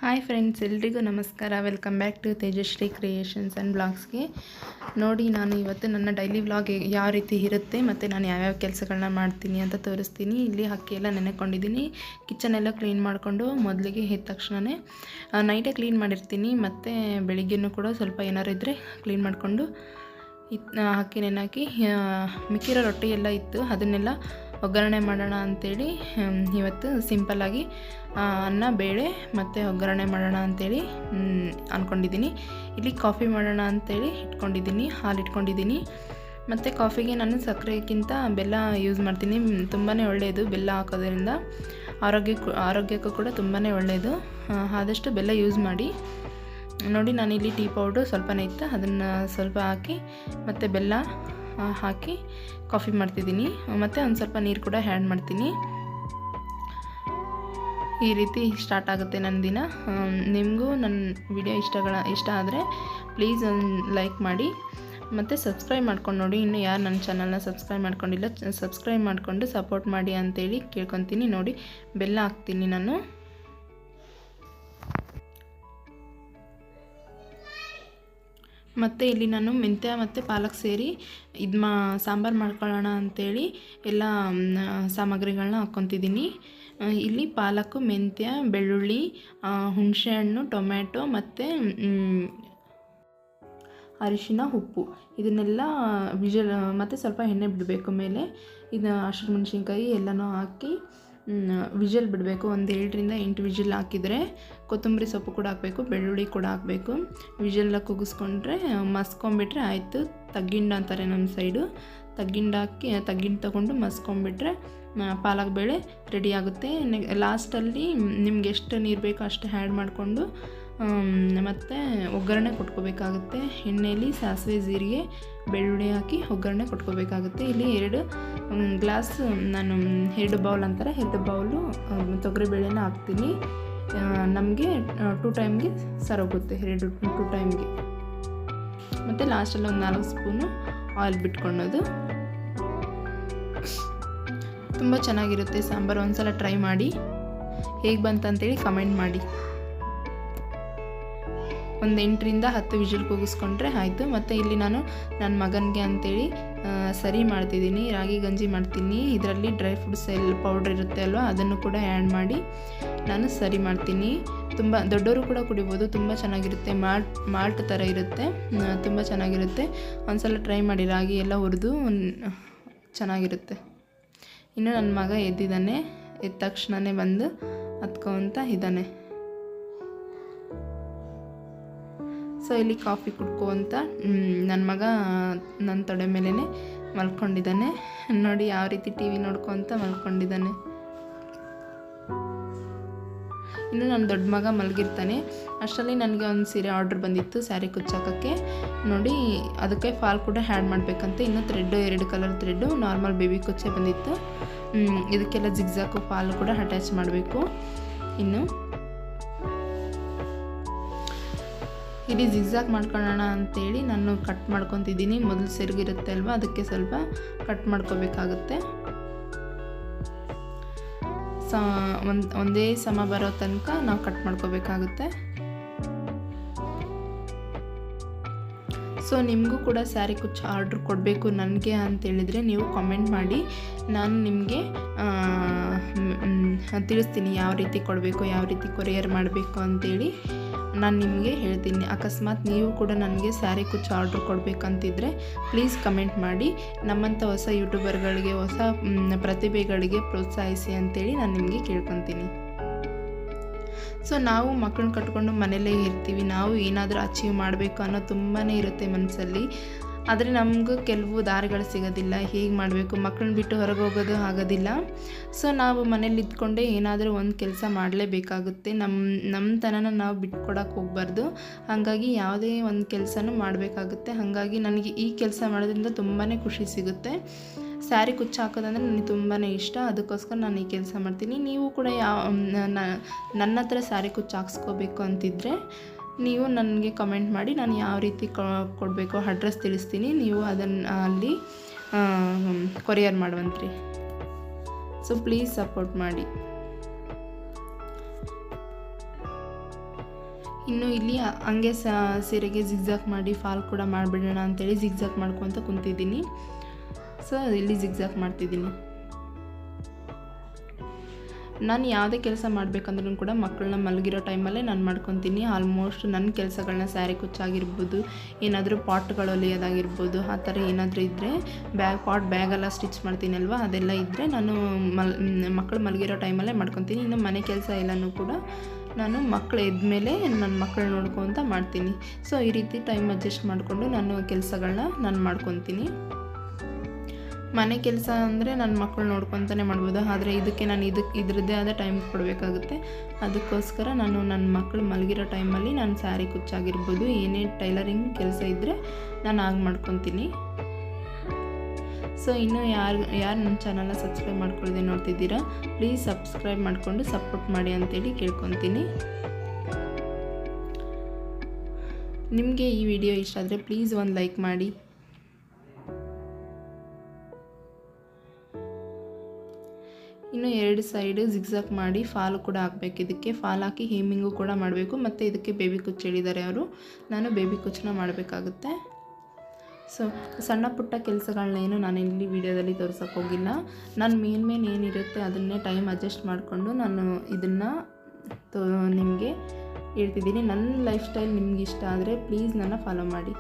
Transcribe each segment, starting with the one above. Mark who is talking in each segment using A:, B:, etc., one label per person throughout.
A: Hi friends, ಎಲ್ರಿಗೂ ನಮಸ್ಕಾರ. Welcome back to Tejashree creations and ಬ್ಲಾಗ್ಸ್ಗೆ. ನೋಡಿ, ನಾನು ಇವತ್ತು ನನ್ನ ಡೈಲಿ ವ್ಲಾಗ್ ಯಾವ ರೀತಿ ಇರುತ್ತೆ ಮತ್ತು ನಾನು ಯಾವ್ಯಾವ ಕೆಲಸಗಳನ್ನ ಮಾಡ್ತೀನಿ ಅಂತ ತೋರಿಸ್ತೀನಿ. ಇಲ್ಲಿ ಅಕ್ಕಿ ಎಲ್ಲ ನೆನೆಕೊಂಡಿದ್ದೀನಿ. ಕಿಚನೆಲ್ಲ ಕ್ಲೀನ್ ಮಾಡಿಕೊಂಡು ಮೊದಲಿಗೆ ಎದ್ದ ತಕ್ಷಣವೇ ನೈಟೇ ಕ್ಲೀನ್ ಮಾಡಿರ್ತೀನಿ. ಮತ್ತು ಬೆಳಿಗ್ಗೆನೂ ಕೂಡ ಸ್ವಲ್ಪ ಏನಾರು ಇದ್ದರೆ ಕ್ಲೀನ್ ಮಾಡಿಕೊಂಡು ಅಕ್ಕಿ ನೆನೆಹಾಕಿ ಮಿಕ್ಕಿರೋ ರೊಟ್ಟಿ ಎಲ್ಲ ಇತ್ತು, ಅದನ್ನೆಲ್ಲ ಒಗ್ಗರಣೆ ಮಾಡೋಣ ಅಂಥೇಳಿ ಇವತ್ತು ಸಿಂಪಲ್ಲಾಗಿ ಅನ್ನ ಬೇಳೆ ಮತ್ತು ಒಗ್ಗರಣೆ ಮಾಡೋಣ ಅಂಥೇಳಿ ಅಂದ್ಕೊಂಡಿದ್ದೀನಿ. ಇಲ್ಲಿ ಕಾಫಿ ಮಾಡೋಣ ಅಂಥೇಳಿ ಹಾಲು ಇಟ್ಕೊಂಡಿದ್ದೀನಿ. ಮತ್ತು ಕಾಫಿಗೆ ನಾನು ಸಕ್ಕರೆಗಿಂತ ಬೆಲ್ಲ ಯೂಸ್ ಮಾಡ್ತೀನಿ. ತುಂಬಾ ಒಳ್ಳೆಯದು ಬೆಲ್ಲ ಹಾಕೋದ್ರಿಂದ, ಆರೋಗ್ಯಕ್ಕೂ ಕೂಡ ತುಂಬಾ ಒಳ್ಳೆಯದು. ಆದಷ್ಟು ಬೆಲ್ಲ ಯೂಸ್ ಮಾಡಿ. ನೋಡಿ, ನಾನಿಲ್ಲಿ ಟೀ ಪೌಡ್ರು ಸ್ವಲ್ಪನೇ ಇತ್ತು, ಅದನ್ನು ಸ್ವಲ್ಪ ಹಾಕಿ ಮತ್ತು ಬೆಲ್ಲ ಹಾಕಿ ಕಾಫಿ ಮಾಡ್ತಿದ್ದೀನಿ. ಮತ್ತು ಒಂದು ಸ್ವಲ್ಪ ನೀರು ಕೂಡ ಆ್ಯಡ್ ಮಾಡ್ತೀನಿ. ಈ ರೀತಿ ಸ್ಟಾರ್ಟ್ ಆಗುತ್ತೆ ನನ್ನ ದಿನ. ನಿಮಗೂ ನನ್ನ ವಿಡಿಯೋ ಇಷ್ಟ ಆದರೆ ಪ್ಲೀಸ್ ಒಂದು ಲೈಕ್ ಮಾಡಿ ಮತ್ತು ಸಬ್ಸ್ಕ್ರೈಬ್ ಮಾಡ್ಕೊಂಡು ನೋಡಿ. ಇನ್ನು ಯಾರು ನನ್ನ ಚಾನಲ್ನ ಸಬ್ಸ್ಕ್ರೈಬ್ ಮಾಡ್ಕೊಂಡಿಲ್ಲ, ಸಬ್ಸ್ಕ್ರೈಬ್ ಮಾಡಿಕೊಂಡು ಸಪೋರ್ಟ್ ಮಾಡಿ ಅಂತೇಳಿ ಕೇಳ್ಕೊತೀನಿ. ನೋಡಿ, ಬೆಲ್ಲ ಹಾಕ್ತೀನಿ ನಾನು. ಮತ್ತು ಇಲ್ಲಿ ನಾನು ಮೆಂತ್ಯ ಮತ್ತು ಪಾಲಕ್ ಸೇರಿ ಸಾಂಬಾರು ಮಾಡ್ಕೊಳ್ಳೋಣ ಅಂಥೇಳಿ ಎಲ್ಲ ಸಾಮಗ್ರಿಗಳನ್ನ ಹಾಕ್ಕೊತಿದ್ದೀನಿ. ಇಲ್ಲಿ ಪಾಲಕ್ಕು, ಮೆಂತ್ಯ, ಬೆಳ್ಳುಳ್ಳಿ, ಹುಣಸೆಹಣ್ಣು, ಟೊಮ್ಯಾಟೊ ಮತ್ತು ಅರಿಶಿನ, ಉಪ್ಪು ಇದನ್ನೆಲ್ಲ ವಿಜಲ್ ಮತ್ತು ಸ್ವಲ್ಪ ಎಣ್ಣೆ ಬಿಡಬೇಕು ಮೇಲೆ. ಇದು ಹಸಿಮೆಣ್ಸಿನ್ಕಾಯಿ ಎಲ್ಲನೂ ಹಾಕಿ ವಿಜಲ್ ಬಿಡಬೇಕು. ಒಂದು 7ರಿಂದ 8 ವಿಜಿಲ್ ಹಾಕಿದರೆ ಕೊತ್ತಂಬರಿ ಸೊಪ್ಪು ಕೂಡ ಹಾಕಬೇಕು, ಬೆಳ್ಳುಳ್ಳಿ ಕೂಡ ಹಾಕಬೇಕು. ವಿಜೆಲ್ಲ ಕೂಗಿಸ್ಕೊಂಡ್ರೆ ಮಸ್ಕೊಂಬಿಟ್ರೆ ಆಯಿತು. ತಗ್ಗಿಂಡ ಅಂತಾರೆ ನಮ್ಮ ಸೈಡು. ತಗ್ಗಿಂಡು ತೊಗೊಂಡು ಮಸ್ಕೊಂಬಿಟ್ರೆ ಪಾಲಕ್ ಬೇಳೆ ರೆಡಿ ಆಗುತ್ತೆ. ಲಾಸ್ಟಲ್ಲಿ ನಿಮ್ಗೆ ಎಷ್ಟು ನೀರು ಬೇಕೋ ಅಷ್ಟು ಆ್ಯಡ್ ಮಾಡಿಕೊಂಡು ಮತ್ತು ಒಗ್ಗರಣೆ ಕೊಟ್ಕೋಬೇಕಾಗುತ್ತೆ. ಎಣ್ಣೆಯಲ್ಲಿ ಸಾಸಿವೆ, ಜೀರಿಗೆ, ಬೆಳ್ಳುಳ್ಳಿ ಹಾಕಿ ಒಗ್ಗರಣೆ ಕೊಟ್ಕೋಬೇಕಾಗುತ್ತೆ. ಇಲ್ಲಿ 2 ಗ್ಲಾಸ್, ನಾನು 2 ಬೌಲ್ ಅಂತಾರೆ, 2 ಬೌಲು ತೊಗರಿಬೇಳೆನ ಹಾಕ್ತೀನಿ. ನಮಗೆ 2 ಟೈಮ್ಗೆ ಸರೋಗುತ್ತೆ, 2 ಟೈಮ್ಗೆ. ಮತ್ತು ಲಾಸ್ಟಲ್ಲಿ ಒಂದು 4 ಸ್ಪೂನು ಆಯಿಲ್ ಬಿಟ್ಕೊಳ್ಳೋದು. ತುಂಬ ಚೆನ್ನಾಗಿರುತ್ತೆ ಸಾಂಬಾರು. ಒಂದು ಸಲ ಟ್ರೈ ಮಾಡಿ, ಹೇಗೆ ಬಂತಂತೇಳಿ ಕಮೆಂಟ್ ಮಾಡಿ. ಒಂದು 8ರಿಂದ 10 ವಿಜಿಲ್ ಕೂಗಿಸ್ಕೊಂಡ್ರೆ ಆಯಿತು. ಮತ್ತು ಇಲ್ಲಿ ನಾನು ನನ್ನ ಮಗನಿಗೆ ಅಂಥೇಳಿ ಸರಿ ಮಾಡ್ತಿದ್ದೀನಿ. ರಾಗಿ ಗಂಜಿ ಮಾಡ್ತೀನಿ. ಇದರಲ್ಲಿ ಡ್ರೈ ಫ್ರೂಟ್ಸ್ ಪೌಡ್ರ್ ಇರುತ್ತೆ ಅಲ್ವ, ಅದನ್ನು ಕೂಡ ಆ್ಯಡ್ ಮಾಡಿ ನಾನು ಸರಿ ಮಾಡ್ತೀನಿ. ತುಂಬ ದೊಡ್ಡವರು ಕೂಡ ಕುಡಿಬೋದು, ತುಂಬ ಚೆನ್ನಾಗಿರುತ್ತೆ. ಮಾಲ್ಟ್ ಥರ ಇರುತ್ತೆ, ತುಂಬ ಚೆನ್ನಾಗಿರುತ್ತೆ. ಒಂದು ಸಲ ಟ್ರೈ ಮಾಡಿ. ರಾಗಿ ಎಲ್ಲ ಹುರಿದು ಚೆನ್ನಾಗಿರುತ್ತೆ. ಇನ್ನು ನನ್ನ ಮಗ ಎದ್ದಿದ್ದಾನೆ. ಎದ್ದ ತಕ್ಷಣವೇ ಬಂದು ಹತ್ಕೊಂತ ಇದ್ದಾನೆ. ಸೊ ಇಲ್ಲಿ ಕಾಫಿ ಕುಡ್ಕೊಂತ ನನ್ನ ಮಗ ನನ್ನ ತೊಡೆ ಮೇಲೇ ಮಲ್ಕೊಂಡಿದ್ದಾನೆ. ನೋಡಿ ಯಾವ ರೀತಿ ಟಿ ವಿ ನೋಡ್ಕೊತ ಮಲ್ಕೊಂಡಿದ್ದಾನೆ. ಇನ್ನು ನನ್ನ ದೊಡ್ಡ ಮಗ ಮಲಗಿರ್ತಾನೆ. ಅಷ್ಟರಲ್ಲಿ ನನಗೆ ಒಂದು ಸೀರೆ ಆರ್ಡ್ರ್ ಬಂದಿತ್ತು, ಸ್ಯಾರಿ ಕುಚ್ಚಾಕೋಕ್ಕೆ. ನೋಡಿ, ಅದಕ್ಕೆ ಫಾಲ್ ಕೂಡ ಆ್ಯಡ್ ಮಾಡಬೇಕಂತೆ. ಇನ್ನು 2 ಕಲರ್ ಥ್ರೆಡ್ಡು, ನಾರ್ಮಲ್ ಬೇಬಿ ಕುಚ್ಚೆ ಬಂದಿತ್ತು. ಇದಕ್ಕೆಲ್ಲ ಜಿಗ್ಜಾಕು ಫಾಲ್ ಕೂಡ ಅಟ್ಯಾಚ್ ಮಾಡಬೇಕು. ಇನ್ನು ಇಲ್ಲಿ ಜಿಗ್ಜಾಗ್ ಮಾಡ್ಕೊಳ್ಳೋಣ ಅಂಥೇಳಿ ನಾನು ಕಟ್ ಮಾಡ್ಕೊತಿದ್ದೀನಿ. ಮೊದಲು ಸೆರಗಿರುತ್ತೆ ಅಲ್ವ, ಅದಕ್ಕೆ ಸ್ವಲ್ಪ ಕಟ್ ಮಾಡ್ಕೋಬೇಕಾಗುತ್ತೆ. ಒಂದೇ ಸಮ ಬರೋ ತನಕ ನಾವು ಕಟ್ ಮಾಡ್ಕೋಬೇಕಾಗುತ್ತೆ. ಸೊ ನಿಮಗೂ ಕೂಡ ಸ್ಯಾರಿ ಕುಚ್ಚು ಆರ್ಡ್ರ್ ಕೊಡಬೇಕು ನನಗೆ ಅಂತೇಳಿದರೆ ನೀವು ಕಾಮೆಂಟ್ ಮಾಡಿ. ನಾನು ನಿಮಗೆ ತಿಳಿಸ್ತೀನಿ ಯಾವ ರೀತಿ ಕೊಡಬೇಕು, ಯಾವ ರೀತಿ ಕೊರಿಯರ್ ಮಾಡಬೇಕು ಅಂತೇಳಿ ನಾನು ನಿಮಗೆ ಹೇಳ್ತೀನಿ. ಅಕಸ್ಮಾತ್ ನೀವು ಕೂಡ ನನಗೆ ಸ್ಯಾರಿ ಕುಚ್ಚು ಆರ್ಡ್ರ್ ಕೊಡಬೇಕಂತಿದ್ರೆ ಪ್ಲೀಸ್ ಕಮೆಂಟ್ ಮಾಡಿ. ನಮ್ಮಂಥ ಹೊಸ ಯೂಟ್ಯೂಬರ್ಗಳಿಗೆ, ಹೊಸ ಪ್ರತಿಭೆಗಳಿಗೆ ಪ್ರೋತ್ಸಾಹಿಸಿ ಅಂತೇಳಿ ನಾನು ನಿಮಗೆ ಕೇಳ್ಕೊತೀನಿ. ಸೊ ನಾವು ಮಕ್ಕಳನ್ನ ಕಟ್ಕೊಂಡು ಮನೆಯಲ್ಲೇ ಇರ್ತೀವಿ. ನಾವು ಏನಾದರೂ ಅಚೀವ್ ಮಾಡಬೇಕು ಅನ್ನೋ ತುಂಬಾ ಇರುತ್ತೆ ಮನಸ್ಸಲ್ಲಿ. ಆದರೆ ನಮಗೂ ಕೆಲವು ದಾರಿಗಳು ಸಿಗೋದಿಲ್ಲ. ಹೇಗೆ ಮಾಡಬೇಕು, ಮಕ್ಕಳನ್ನ ಬಿಟ್ಟು ಹೊರಗೆ ಹೋಗೋದು ಆಗೋದಿಲ್ಲ. ಸೊ ನಾವು ಮನೇಲಿ ಇದ್ಕೊಂಡೇ ಏನಾದರೂ ಒಂದು ಕೆಲಸ ಮಾಡಲೇಬೇಕಾಗುತ್ತೆ. ನಮ್ಮ ತನನ ನಾವು ಬಿಟ್ಕೊಡೋಕೆ ಹೋಗಬಾರ್ದು. ಹಾಗಾಗಿ ಯಾವುದೇ ಒಂದು ಕೆಲಸನೂ ಮಾಡಬೇಕಾಗುತ್ತೆ. ಹಾಗಾಗಿ ನನಗೆ ಈ ಕೆಲಸ ಮಾಡೋದ್ರಿಂದ ತುಂಬಾ ಖುಷಿ ಸಿಗುತ್ತೆ. ಸ್ಯಾರಿ ಕುಚ್ಚು ಹಾಕೋದಂದರೆ ನನಗೆ ತುಂಬಾ ಇಷ್ಟ. ಅದಕ್ಕೋಸ್ಕರ ನಾನು ಈ ಕೆಲಸ ಮಾಡ್ತೀನಿ. ನೀವು ಕೂಡ ನನ್ನ ಹತ್ರ ಸ್ಯಾರಿ ಕುಚ್ಚು ಹಾಕ್ಸ್ಕೋಬೇಕು ಅಂತಿದ್ದರೆ ನೀವು ನನಗೆ ಕಮೆಂಟ್ ಮಾಡಿ. ನಾನು ಯಾವ ರೀತಿ ಕೊಡಬೇಕು ಅಡ್ರೆಸ್ ತಿಳಿಸ್ತೀನಿ. ನೀವು ಅದನ್ನು ಅಲ್ಲಿ ಕೊರಿಯರ್ ಮಾಡುವಂತ್ರಿ. ಸೊ ಪ್ಲೀಸ್ ಸಪೋರ್ಟ್ ಮಾಡಿ. ಇನ್ನು ಇಲ್ಲಿ ಹಂಗೆ ಸೀರೆಗೆ ಜಿಗ್ಜಾಕ್ ಮಾಡಿ ಫಾಲ್ ಕೂಡ ಮಾಡಿಬಿಡೋಣ ಅಂತೇಳಿ ಜಿಗ್ಜಾಕ್ ಮಾಡ್ಕೊತ ಕುಂತಿದ್ದೀನಿ. ಸೊ ಇಲ್ಲಿ ಜಿಗ್ಜಾಕ್ ಮಾಡ್ತಿದ್ದೀನಿ. ನಾನು ಯಾವುದೇ ಕೆಲಸ ಮಾಡಬೇಕಂದ್ರೂ ಕೂಡ ಮಕ್ಕಳನ್ನ ಮಲಗಿರೋ ಟೈಮಲ್ಲೇ ನಾನು ಮಾಡ್ಕೊತೀನಿ. ಆಲ್ಮೋಸ್ಟ್ ನನ್ನ ಕೆಲಸಗಳನ್ನ ಸ್ಯಾರಿ ಕುಚ್ಚಾಗಿರ್ಬೋದು, ಏನಾದರೂ ಪಾಟ್ಗಳು ಹೊಲಿಯೋದಾಗಿರ್ಬೋದು, ಆ ಥರ ಏನಾದರೂ ಇದ್ದರೆ ಬ್ಯಾಗೆಲ್ಲ ಸ್ಟಿಚ್ ಮಾಡ್ತೀನಲ್ವ, ಅದೆಲ್ಲ ಇದ್ದರೆ ನಾನು ಮಕ್ಕಳು ಮಲಗಿರೋ ಟೈಮಲ್ಲೇ ಮಾಡ್ಕೊತೀನಿ. ಇನ್ನು ಮನೆ ಕೆಲಸ ಎಲ್ಲನೂ ಕೂಡ ನಾನು ಮಕ್ಕಳು ಎದ್ಮೇಲೆ ನನ್ನ ಮಕ್ಕಳು ನೋಡ್ಕೊತ ಮಾಡ್ತೀನಿ. ಸೊ ಈ ರೀತಿ ಟೈಮ್ ಅಡ್ಜಸ್ಟ್ ಮಾಡಿಕೊಂಡು ನಾನು ಕೆಲಸಗಳನ್ನ ನಾನು ಮಾಡ್ಕೊತೀನಿ. ಮನೆ ಕೆಲಸ ಅಂದರೆ ನನ್ನ ಮಕ್ಕಳು ನೋಡ್ಕೊತಾನೆ ಮಾಡ್ಬೋದು, ಆದರೆ ಇದಕ್ಕೆ ನಾನು ಇದರದ್ದೇ ಆದ ಟೈಮ್ ಕೊಡಬೇಕಾಗುತ್ತೆ. ಅದಕ್ಕೋಸ್ಕರ ನಾನು ನನ್ನ ಮಕ್ಕಳು ಮಲಗಿರೋ ಟೈಮಲ್ಲಿ ನಾನು ಸ್ಯಾರಿ ಕುಚ್ಚಾಗಿರ್ಬೋದು, ಏನೇ ಟೈಲರಿಂಗ್ ಕೆಲಸ ಇದ್ದರೆ ನಾನು ಆಗ ಮಾಡ್ಕೊತೀನಿ. ಸೊ ಇನ್ನೂ ಯಾರು ನನ್ನ ಚಾನಲ್ನ ಸಬ್ಸ್ಕ್ರೈಬ್ ಮಾಡ್ಕೊಳ್ಳದೆ ನೋಡ್ತಿದ್ದೀರಾ, ಪ್ಲೀಸ್ ಸಬ್ಸ್ಕ್ರೈಬ್ ಮಾಡಿಕೊಂಡು ಸಪೋರ್ಟ್ ಮಾಡಿ ಅಂತೇಳಿ ಕೇಳ್ಕೊತೀನಿ. ನಿಮಗೆ ಈ ವಿಡಿಯೋ ಇಷ್ಟ ಆದರೆ ಪ್ಲೀಸ್ ಒಂದು ಲೈಕ್ ಮಾಡಿ. ಇನ್ನು 2 ಸೈಡು ಜಿಗ್ಜಾಕ್ ಮಾಡಿ ಫಾಲ್ ಕೂಡ ಹಾಕಬೇಕು. ಇದಕ್ಕೆ ಫಾಲ್ ಹಾಕಿ ಹೇಮಿಂಗು ಕೂಡ ಮಾಡಬೇಕು. ಮತ್ತು ಇದಕ್ಕೆ ಬೇಬಿ ಕುಚ್ಚು ಹೇಳಿದ್ದಾರೆ ಅವರು, ನಾನು ಬೇಬಿ ಕುಚ್ಚನ್ನ ಮಾಡಬೇಕಾಗುತ್ತೆ. ಸೊ ಸಣ್ಣ ಪುಟ್ಟ ಕೆಲಸಗಳನ್ನೇನು ನಾನು ಇಲ್ಲಿ ವಿಡಿಯೋದಲ್ಲಿ ತೋರ್ಸೋಕ್ಕೆ ಹೋಗಿಲ್ಲ. ನಾನು ಮೇನ್ ಏನಿರುತ್ತೆ ಅದನ್ನೇ ಟೈಮ್ ಅಡ್ಜಸ್ಟ್ ಮಾಡಿಕೊಂಡು ನಾನು ಇದನ್ನು ನಿಮಗೆ ಹೇಳ್ತಿದ್ದೀನಿ. ನನ್ನ ಲೈಫ್ ಸ್ಟೈಲ್ ನಿಮ್ಗೆ ಇಷ್ಟ ಆದರೆ ಪ್ಲೀಸ್ ನನ್ನ ಫಾಲೋ ಮಾಡಿ.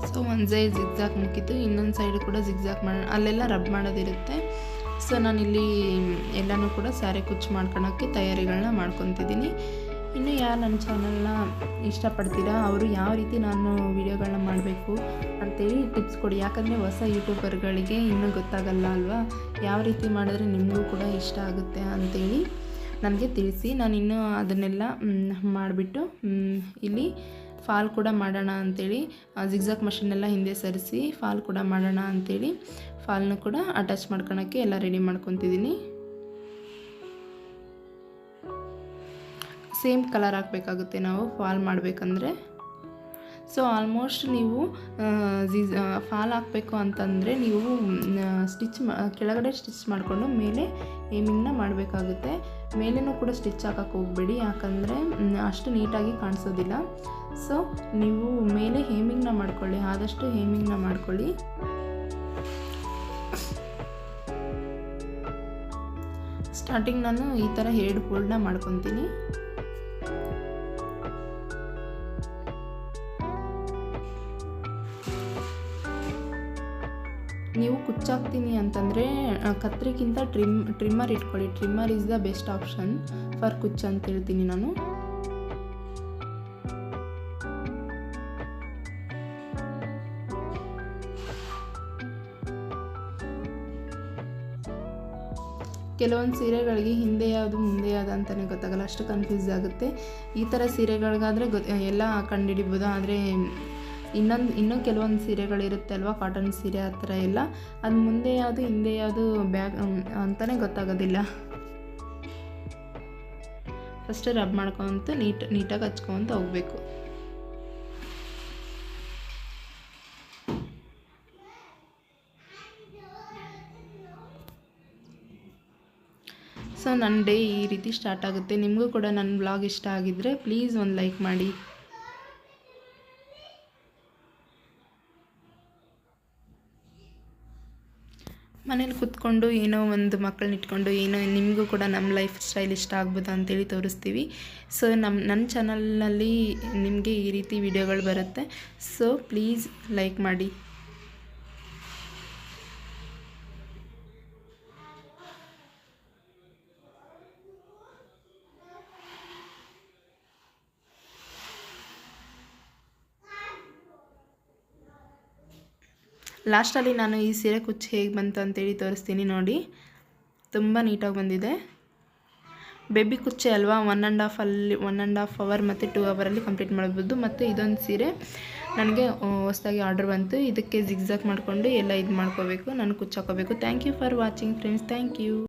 A: ಸೊ ಒಂದು ಸೈಡ್ ಜಿಗ್ಜಾಕ್ ಮುಗಿತು, ಇನ್ನೊಂದು ಸೈಡ್ ಕೂಡ ಜಿಗ್ಜಾಕ್ ಅಲ್ಲೆಲ್ಲ ರಬ್ ಮಾಡೋದಿರುತ್ತೆ. ಸೊ ನಾನಿಲ್ಲಿ ಎಲ್ಲನೂ ಕೂಡ ಸ್ಯಾರಿ ಕುಚ್ಚು ಮಾಡ್ಕೊಳೋಕ್ಕೆ ತಯಾರಿಗಳನ್ನ ಮಾಡ್ಕೊತಿದ್ದೀನಿ. ಇನ್ನು ಯಾರು ನನ್ನ ಚಾನಲ್ನ ಇಷ್ಟಪಡ್ತೀರಾ ಅವರು ಯಾವ ರೀತಿ ನಾನು ವಿಡಿಯೋಗಳನ್ನ ಮಾಡಬೇಕು ಅಂತೇಳಿ ಟಿಪ್ಸ್ ಕೊಡಿ. ಯಾಕಂದರೆ ಹೊಸ ಯೂಟ್ಯೂಬರ್ಗಳಿಗೆ ಇನ್ನೂ ಗೊತ್ತಾಗಲ್ಲ ಅಲ್ವಾ, ಯಾವ ರೀತಿ ಮಾಡಿದ್ರೆ ನಿಮಗೂ ಕೂಡ ಇಷ್ಟ ಆಗುತ್ತೆ ಅಂಥೇಳಿ ನನಗೆ ತಿಳಿಸಿ. ನಾನಿನ್ನೂ ಅದನ್ನೆಲ್ಲ ಮಾಡಿಬಿಟ್ಟು ಇಲ್ಲಿ ಫಾಲ್ ಕೂಡ ಮಾಡೋಣ ಅಂಥೇಳಿ ಜಿಗ್ಜಾಕ್ ಮಷಿನೆಲ್ಲ ಹಿಂದೆ ಸರಿಸಿ ಫಾಲ್ ಕೂಡ ಮಾಡೋಣ ಅಂಥೇಳಿ ಫಾಲ್ನ ಕೂಡ ಅಟ್ಯಾಚ್ ಮಾಡ್ಕೊಳಕ್ಕೆ ಎಲ್ಲ ರೆಡಿ ಮಾಡ್ಕೊತಿದ್ದೀನಿ. ಸೇಮ್ ಕಲರ್ ಹಾಕಬೇಕಾಗುತ್ತೆ ನಾವು ಫಾಲ್ ಮಾಡಬೇಕಂದ್ರೆ. ಸೊ ಆಲ್ಮೋಸ್ಟ್ ನೀವು ಫಾಲ್ ಹಾಕಬೇಕು ಅಂತಂದರೆ ನೀವು ಕೆಳಗಡೆ ಸ್ಟಿಚ್ ಮಾಡಿಕೊಂಡು ಮೇಲೆ ಏಮಿಂಗ್ನ ಮಾಡಬೇಕಾಗುತ್ತೆ. ಮೇಲೇನೂ ಕೂಡ ಸ್ಟಿಚ್ ಹಾಕಕ್ಕೆ ಹೋಗಬೇಡಿ, ಯಾಕಂದರೆ ಅಷ್ಟು ನೀಟಾಗಿ ಕಾಣಿಸೋದಿಲ್ಲ. ಸೊ ನೀವು ಮೇಲೆ ಹೇಮಿಂಗ್ನ ಮಾಡ್ಕೊಳ್ಳಿ, ಆದಷ್ಟು ಹೇಮಿಂಗ್ನ ಮಾಡ್ಕೊಳ್ಳಿ. ಸ್ಟಾರ್ಟಿಂಗ್ ನಾನು ಈ ಥರ 2 ಫೋಲ್ಡ್ನ ಮಾಡ್ಕೊತೀನಿ. ನೀವು ಕುಚ್ಚಾಕ್ತೀನಿ ಅಂತಂದರೆ ಕತ್ರಿಗಿಂತ ಟ್ರಿಮ್ಮರ್ ಇಟ್ಕೊಳ್ಳಿ. Trimmer is the best option for ಕುಚ್ಚು ಅಂತ ಹೇಳ್ತೀನಿ ನಾನು. ಕೆಲವೊಂದು ಸೀರೆಗಳಿಗೆ ಹಿಂದೆ ಯಾವುದು ಮುಂದೆ ಯಾವುದು ಅಂತಲೇ ಗೊತ್ತಾಗಲ್ಲ, ಅಷ್ಟು ಕನ್ಫ್ಯೂಸ್ ಆಗುತ್ತೆ. ಈ ಥರ ಸೀರೆಗಳಿಗಾದರೆ ಎಲ್ಲ ಕಂಡುಹಿಡಿಬೋದು. ಆದರೆ ಇನ್ನೂ ಕೆಲವೊಂದು ಸೀರೆಗಳಿರುತ್ತೆ ಅಲ್ವಾ, ಕಾಟನ್ ಸೀರೆ ಆ ಥರ ಎಲ್ಲ, ಅದು ಮುಂದೆ ಯಾವುದು ಹಿಂದೆ ಯಾವುದು ಅಂತಲೇ ಗೊತ್ತಾಗೋದಿಲ್ಲ. ಫಸ್ಟ್ ರಬ್ ಮಾಡ್ಕೊತ ನೀಟಾಗಿ ಹಚ್ಕೊತ ಹೋಗಬೇಕು. ಸೊ ನನ್ನ ಡೇ ಈ ರೀತಿ ಸ್ಟಾರ್ಟ್ ಆಗುತ್ತೆ. ನಿಮಗೂ ಕೂಡ ನನ್ನ ಬ್ಲಾಗ್ ಇಷ್ಟ ಆಗಿದ್ದರೆ ಪ್ಲೀಸ್ ಒಂದು ಲೈಕ್ ಮಾಡಿ. ಮನೇಲಿ ಕೂತ್ಕೊಂಡು ಏನೋ ಒಂದು ಮಕ್ಕಳನ್ನ ಇಟ್ಕೊಂಡು ಏನೋ ನಿಮಗೂ ಕೂಡ ನಮ್ಮ ಲೈಫ್ ಸ್ಟೈಲ್ ಇಷ್ಟ ಆಗ್ಬೋದು ಅಂತೇಳಿ ತೋರಿಸ್ತೀವಿ. ಸೊ ನನ್ನ ಚಾನಲ್ನಲ್ಲಿ ನಿಮಗೆ ಈ ರೀತಿ ವಿಡಿಯೋಗಳು ಬರುತ್ತೆ. ಸೊ ಪ್ಲೀಸ್ ಲೈಕ್ ಮಾಡಿ. ಲಾಸ್ಟಲ್ಲಿ ನಾನು ಈ ಸೀರೆ ಕುಚ್ಚು ಹೇಗೆ ಬಂತು ಅಂತೇಳಿ ತೋರಿಸ್ತೀನಿ ನೋಡಿ. ತುಂಬ ನೀಟಾಗಿ ಬಂದಿದೆ. ಬೇಬಿ ಕುಚ್ಚೆ ಅಲ್ವಾ, 1.5 ಅವರ್ ಮತ್ತು 2 ಅವರಲ್ಲಿ ಕಂಪ್ಲೀಟ್ ಮಾಡ್ಬೋದು. ಮತ್ತು ಇದೊಂದು ಸೀರೆ ನನಗೆ ಹೊಸದಾಗಿ ಆರ್ಡರ್ ಬಂತು. ಇದಕ್ಕೆ ಜಿಗ್ಜಾಗ್ ಮಾಡಿಕೊಂಡು ಎಲ್ಲ ಇದು ಮಾಡ್ಕೋಬೇಕು, ನಾನು ಕುಚ್ಚು ಹಾಕೋಬೇಕು. Thank you for watching friends. Thank you.